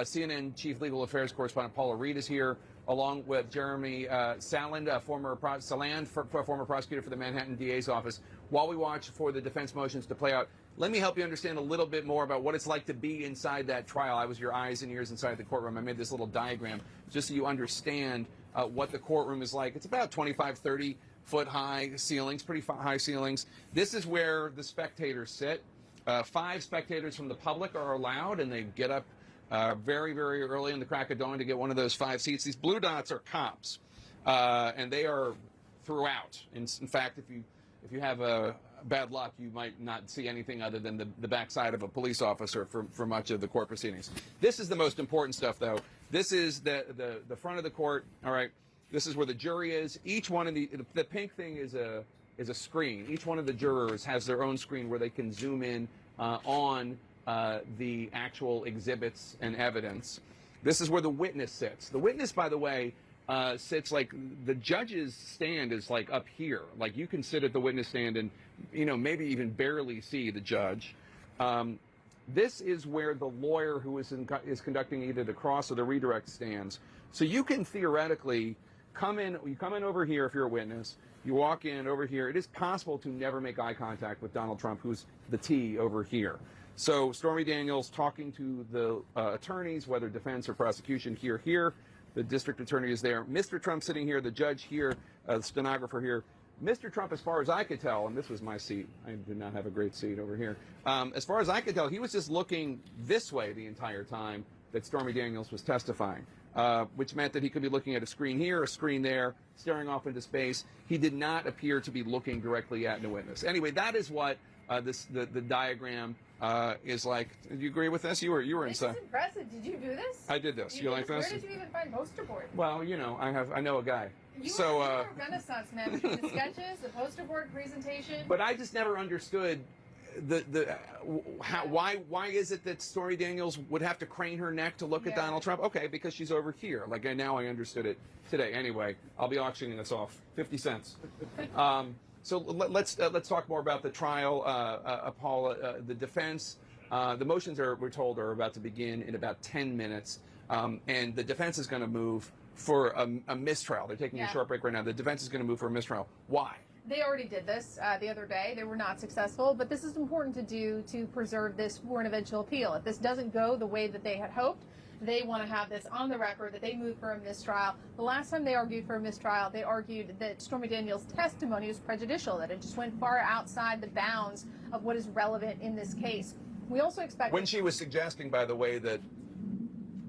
CNN Chief Legal Affairs Correspondent Paula Reed is here, along with Jeremy Saland, former prosecutor for the Manhattan DA's office. While we watch for the defense motions to play out, let me help you understand a little bit more about what it's like to be inside that trial. I was your eyes and ears inside the courtroom. I made this little diagram just so you understand what the courtroom is like. It's about 25, 30 foot high ceilings, pretty high ceilings. This is where the spectators sit. 5 spectators from the public are allowed, and they get up very, very early in the crack of dawn to get one of those 5 seats. These blue dots are cops, and they are throughout. In fact, if you have bad luck, you might not see anything other than the backside of a police officer for much of the court proceedings. This is the most important stuff, though. This is the front of the court. All right, this is where the jury is. Each one of the pink thing is a screen. Each one of the jurors has their own screen where they can zoom in on the actual exhibits and evidence. This is where the witness sits. The witness, by the way, sits like the judge's stand is like up here. Like you can sit at the witness stand and, maybe even barely see the judge. This is where the lawyer who is conducting either the cross or the redirect stands. So you can theoretically you come in over here if you're a witness. You walk in over here. It is possible to never make eye contact with Donald Trump, who's the T over here. So Stormy Daniels talking to the attorneys, whether defense or prosecution, here. The district attorney is there. Mr. Trump sitting here, the judge here, the stenographer here. Mr. Trump, as far as I could tell, and this was my seat. I did not have a great seat over here. As far as I could tell, he was just looking this way the entire time that Stormy Daniels was testifying, which meant that he could be looking at a screen here, a screen there, staring off into space. He did not appear to be looking directly at the witness. Anyway, that is what the diagram is like. Do you agree with this? You were inside. This is impressive. Did you do this? I did this. You like this? Where did you even find poster board? Well, I know a guy. You are a Renaissance man between the sketches, the poster board presentation. But I just never understood why is it that Stormy Daniels would have to crane her neck to look at Donald Trump? Okay, because she's over here. Now I understood it today. Anyway, I'll be auctioning this off. 50 cents. So let's talk more about the trial, Paula. The defense, the motions we're told are about to begin in about 10 minutes, and the defense is going to move for a mistrial. They're taking a short break right now. The defense is going to move for a mistrial. Why? They already did this the other day. They were not successful, but this is important to do to preserve this for an eventual appeal. If this doesn't go the way that they had hoped, they want to have this on the record that they moved for a mistrial. The last time they argued for a mistrial, they argued that Stormy Daniels' testimony was prejudicial, that it just went far outside the bounds of what is relevant in this case. We also expect... When she was suggesting, by the way, that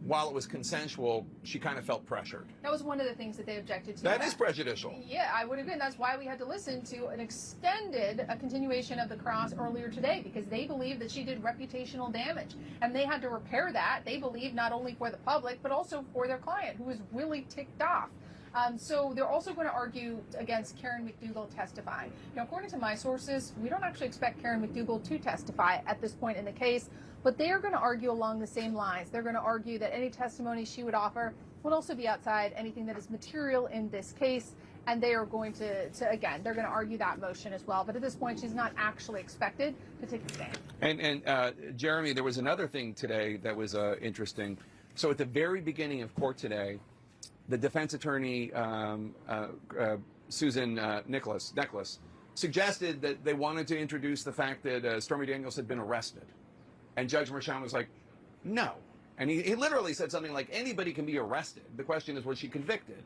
while it was consensual, she kind of felt pressured. That was one of the things that they objected to. That is prejudicial. Yeah, I would agree. And that's why we had to listen to an extended continuation of the cross earlier today, because they believe that she did reputational damage. And they had to repair that, they believe, not only for the public, but also for their client, who was really ticked off. So they're also going to argue against Karen McDougal testifying. Now, according to my sources, we don't actually expect Karen McDougal to testify at this point in the case, but they are going to argue along the same lines. They're going to argue that any testimony she would offer would also be outside anything that is material in this case, and they are going to again, they're going to argue that motion as well. But at this point, she's not actually expected to take a stand. And Jeremy, there was another thing today that was interesting. So at the very beginning of court today, the defense attorney, Susan Nicholas, suggested that they wanted to introduce the fact that Stormy Daniels had been arrested. And Judge Merchan was like, no. And he literally said something like, anybody can be arrested. The question is, was she convicted?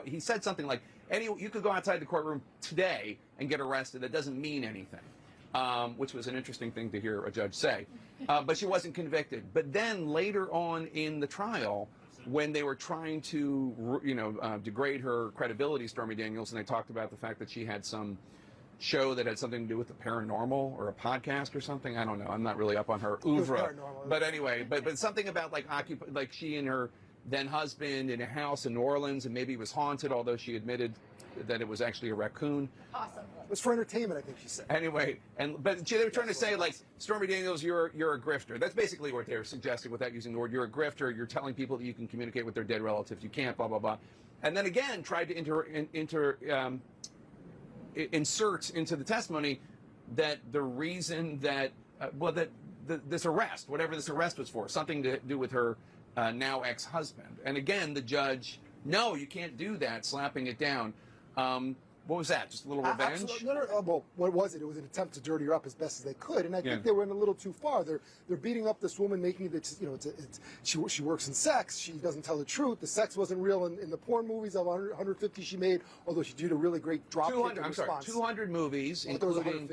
He said something like, you could go outside the courtroom today and get arrested. That doesn't mean anything, which was an interesting thing to hear a judge say. But she wasn't convicted. But then later on in the trial, when they were trying to, degrade her credibility, Stormy Daniels, and they talked about the fact that she had some show that had something to do with the paranormal or a podcast or something. I don't know. I'm not really up on her oeuvre. But anyway, but something about like she and her then husband in a house in New Orleans, and maybe it was haunted, although she admitted that it was actually a raccoon. Awesome. It was for entertainment, I think she said. Anyway, but they were trying to say, like, Stormy Daniels, you're a grifter. That's basically what they're suggesting without using the word. You're a grifter. You're telling people that you can communicate with their dead relatives. You can't, blah, blah, blah. And then again, tried to insert into the testimony that the reason that, this arrest, whatever this arrest was for, something to do with her now ex-husband. And again, the judge, no, you can't do that, slapping it down. What was that? Just a little revenge? Absolutely. No. Well, what was it? It was an attempt to dirty her up as best as they could, and I think they went a little too far. They're beating up this woman, making it, she works in sex. She doesn't tell the truth. The sex wasn't real in the porn movies of 150 she made, although she did a really great drop. 200 movies, including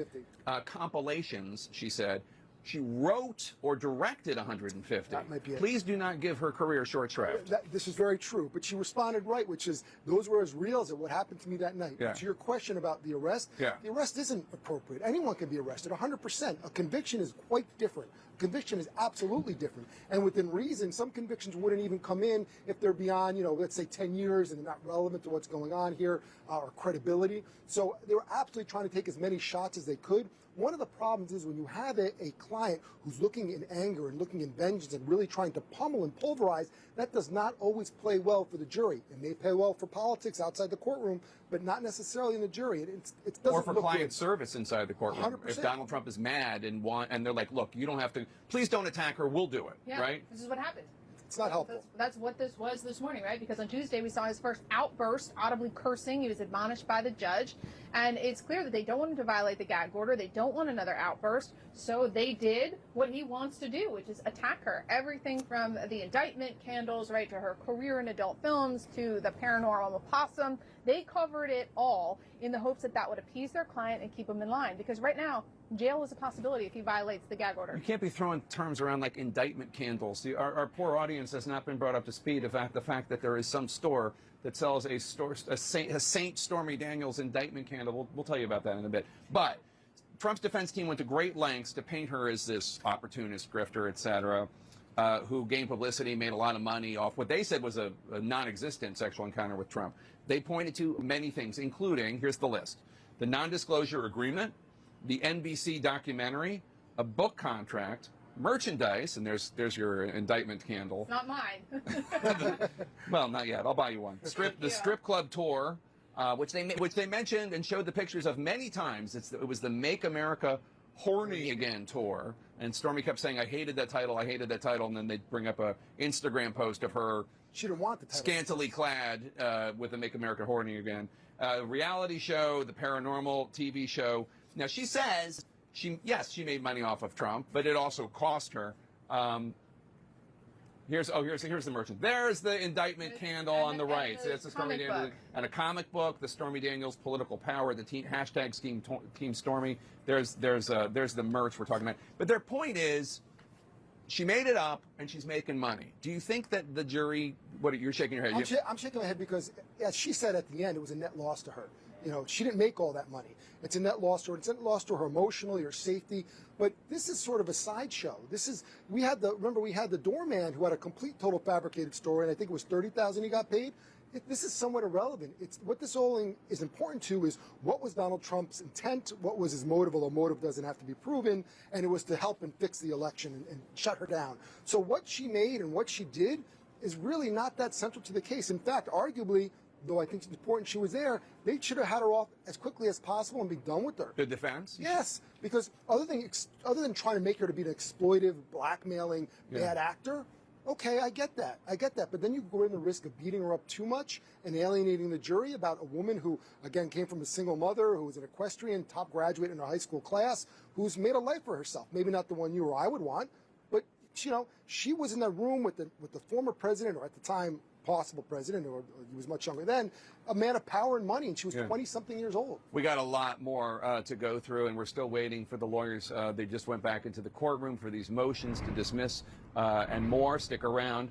compilations. She said. She wrote or directed 150. That might be it. Please do not give her career short shrift. This is very true, but she responded right, which is those were as real as what happened to me that night. Yeah. To your question about the arrest, the arrest isn't appropriate. Anyone can be arrested, 100%. A conviction is quite different. A conviction is absolutely different. And within reason, some convictions wouldn't even come in if they're beyond, let's say 10 years and they're not relevant to what's going on here or credibility. So they were absolutely trying to take as many shots as they could. One of the problems is when you have a client who's looking in anger and looking in vengeance and really trying to pummel and pulverize, that does not always play well for the jury. It may play well for politics outside the courtroom, but not necessarily in the jury. It doesn't or for look client good. Service inside the courtroom. 100%. If Donald Trump is mad and they're like, look, you don't have to, please don't attack her, we'll do it, right? This is what happened. It's not helpful. That's what this was this morning, right? Because on Tuesday we saw his first outburst, audibly cursing. He was admonished by the judge. And it's clear that they don't want him to violate the gag order. They don't want another outburst. So they did what he wants to do, which is attack her. Everything from the indictment candles, right, to her career in adult films, to the paranormal opossum. They covered it all in the hopes that that would appease their client and keep him in line. Because right now, jail is a possibility if he violates the gag order. You can't be throwing terms around like indictment candles. Our poor audience has not been brought up to speed about the fact that there is some store that sells a Saint Stormy Daniels indictment candle. We'll tell you about that in a bit. But Trump's defense team went to great lengths to paint her as this opportunist, grifter, etc., who gained publicity, made a lot of money off what they said was a non-existent sexual encounter with Trump. They pointed to many things, including, here's the list, the non-disclosure agreement, the NBC documentary, a book contract, merchandise, and there's your indictment candle. Not mine. Well, not yet. I'll buy you one. The strip club tour, which they mentioned and showed the pictures of many times. It was the Make America Horny Again tour, and Stormy kept saying, "I hated that title. I hated that title," and then they'd bring up a Instagram post of her. She didn't want the title. Scantily clad with the Make America Horny Again reality show, the paranormal TV show. Now she says she made money off of Trump, but it also cost her. Here's the merchant. There's the indictment candle on the right. So that's the Stormy Daniels and a comic book. The Stormy Daniels political power. The hashtag Team Stormy. There's the merch we're talking about. But their point is, she made it up and she's making money. Do you think that the jury? What you're shaking your head? I'm shaking my head because, as she said at the end, it was a net loss to her. She didn't make all that money. It's a net loss to her. It's a net loss to her emotionally, her safety. But this is sort of a sideshow. We had the doorman who had a complete, total fabricated story, and I think it was $30,000 he got paid. This is somewhat irrelevant. What this all is important to is what was Donald Trump's intent, what was his motive, although motive doesn't have to be proven, and it was to help and fix the election and shut her down. So what she made and what she did is really not that central to the case. In fact, arguably, though I think it's important she was there, they should have had her off as quickly as possible and be done with her. The defense? Yes, because other than trying to make her to be an exploitive, blackmailing, bad actor, okay, I get that. But then you go in the risk of beating her up too much and alienating the jury about a woman who, again, came from a single mother, who was an equestrian, top graduate in her high school class, who's made a life for herself. Maybe not the one you or I would want, but she was in that room with the former president, or at the time possible president, or he was much younger then, a man of power and money, and she was 20-something years old. We got a lot more to go through, and we're still waiting for the lawyers. They just went back into the courtroom for these motions to dismiss and more. Stick around.